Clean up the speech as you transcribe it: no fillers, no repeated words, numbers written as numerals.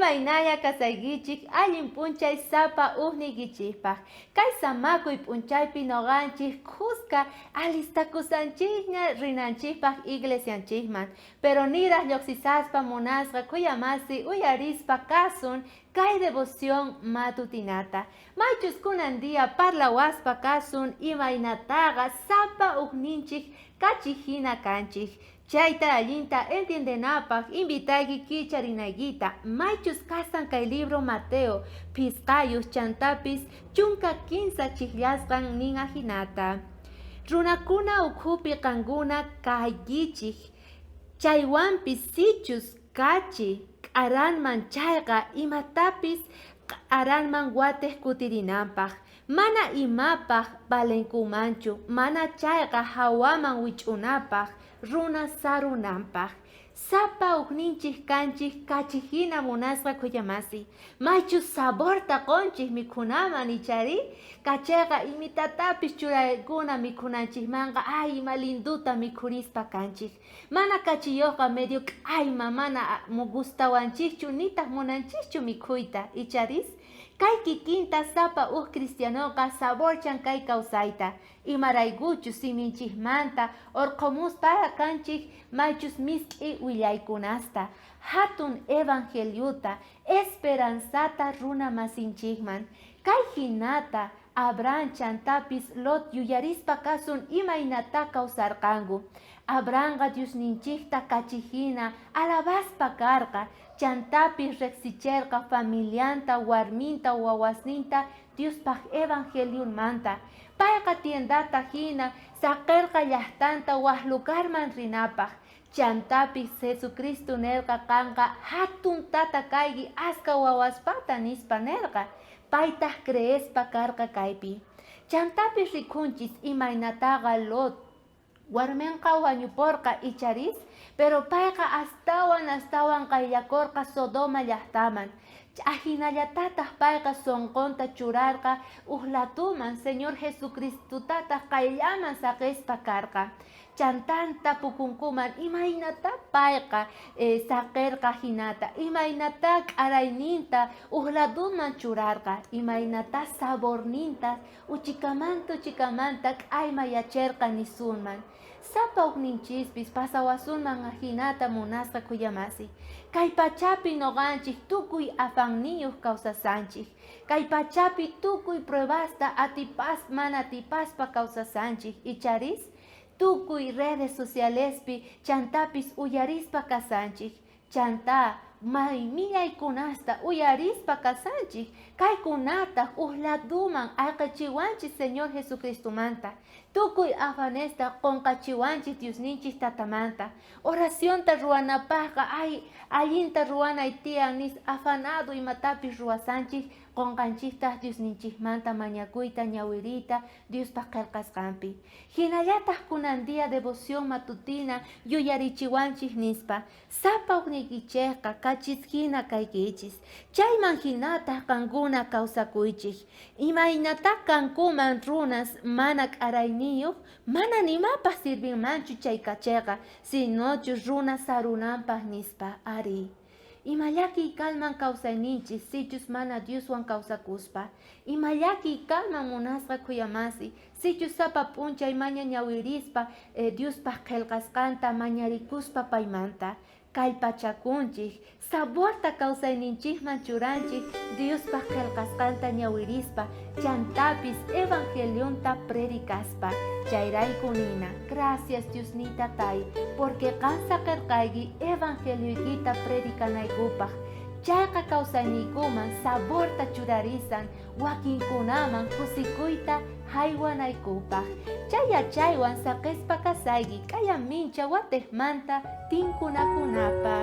Imaynaya kasaygichik allin p'unchay sapa ujnigichikpaq. Kay samakuy p'unchaypi noqanchik kuska alistakusanchikña rinanchikpaq iglesianchikman. Pero niraj lluqsisaspa munasqa kuyamasi uyarispa kasun kay devoción matutinata. Maychus kunan dia parlawaspa kasun imaynataqa sapa ujninchik kachijina kanchik. Chayta allinta entiendenapaq invitayki kicharinayguita. Maychus kasan kay libro Mateo pisqayus chantapis chunka 15 chiklasqan nin ajinata. Runakuna ukhupi qankuna kaykichik. Chaywanpis sichus kachi k'aranman chayqa imatapis k'aranman watej kutirinanpaq. Mana imapaq valenkumanchu, mana chayqa hawaman wich'unapaq, runa sarunanpaq. Sapa ujninchik kanchik kachijina munasqa kuyamasi. Maychu saborta qonchik mikhunaman ichari, kachayqa imitatapis churaykuna mikhunanchikmanqa ay ima linduta mikhurispa kanchik. Mana kachiyuqqa medio k'ayma mana gustawanchikchu nitaq munanchikchu mikhuyta icharis. Kay kikinta sapa cristianoqa saborchan kay kawsayta. Imaraykuchu siminchikmanta orqomuspa kanchik maychus misk'i willaykunasta. Hatun evangeliuta esperanzata runa masinchikman. Kay hinata Abraham chantapis Lot yuyarispa kasun imaynata kawsarqanku. Abrahamqa Diosninchikta kachijina alabaspa karqa. Chantapis reqsicharqa familianta, warminta, wawasninta Diospaq evangeliumanta. Payqa tiendata hina saqirqa llaqtanta waq lugarman rinapaq. Chantapis Jesucristo nerqa kanqa hatun tata kayki aska wawaspata nispa nerqa. Paytaq creespa karqa kaypi. Chantapis rikunchis imaynataqa Lot warmenqa wañuporqa icharis, pero payqa astawan qayllakorqa Sodoma llaqtaman. Ajinallatataq payqa sonqonta churarqa uhlatuman Señor Jesucristutataq qayllaman saqispa karqa. Chantanta pukunkuman imaynata payqa saqirqa hinata, imaynata k'arayninta uhlatuman churarqa, imaynata saborninta uchikamanta k'ayma yacharqa nisunman. Sapa ujninchispis pasawasunman hinata munasqa kuyamasi. Kay pachapi noqanchik tukuy afanniyuq kawsasanchik. Kay pachapi tukuy pruebasta atipas mana atipaspa kawsasanchik icharis. Tukuy redes socialespi chantapis uyarispa kasanchik. Chanta may millaykunasta uyarispa kasanchik. Kaykunata uhlatuman ayqachiwanchik Señor Jesucristumanta. Tukuy afanesta qonqachiwanchik Diosninchik tatamanta. Oracionta ruwanapaqqa allinta ruwanay tiyan nis afanado imatapis ruwasanchik qonqanchikta Diosninchikmanta mañakuyta ñawirita Diospaq qillqasqanpi. Hinallataq kunan dia devoción matutina yuyarichiwanchik nispa. Sapa ujnikichayqa kachishina kaykichis. Chayman hinataq qankuna kawsakuychik. Imaynataq kankuman runas mana k'arayniyuq mana nimapaq sirvinmanchu chay kachayqa, sinochu runa sarunanpaq nispa ari. Imallaki kalman kawsayninchik sichus mana Dioswan kawsakuspa. Imallaki kalman munasqa kuyamasi sichus sapa p'unchay maña ñawirispa Diospaq qillqasqanta mañarikuspa paymanta. Kay pachakunchik saborta kawsayninchikman churanchik Diospaq qillqasqanta ñawirispa chantapis evangeliumta predicaspa. Chayrayku nina, gracias Diosnita tay, porque qansa qillqayki evangeliuykita predicanaykupaq. Chayqa kawsayniykuman saborta churarisan wakinkunaman kusikuyta haywanaykupaq. Chaywan saqispa kasayki kaya mincha watejmanta tinkunakunapa.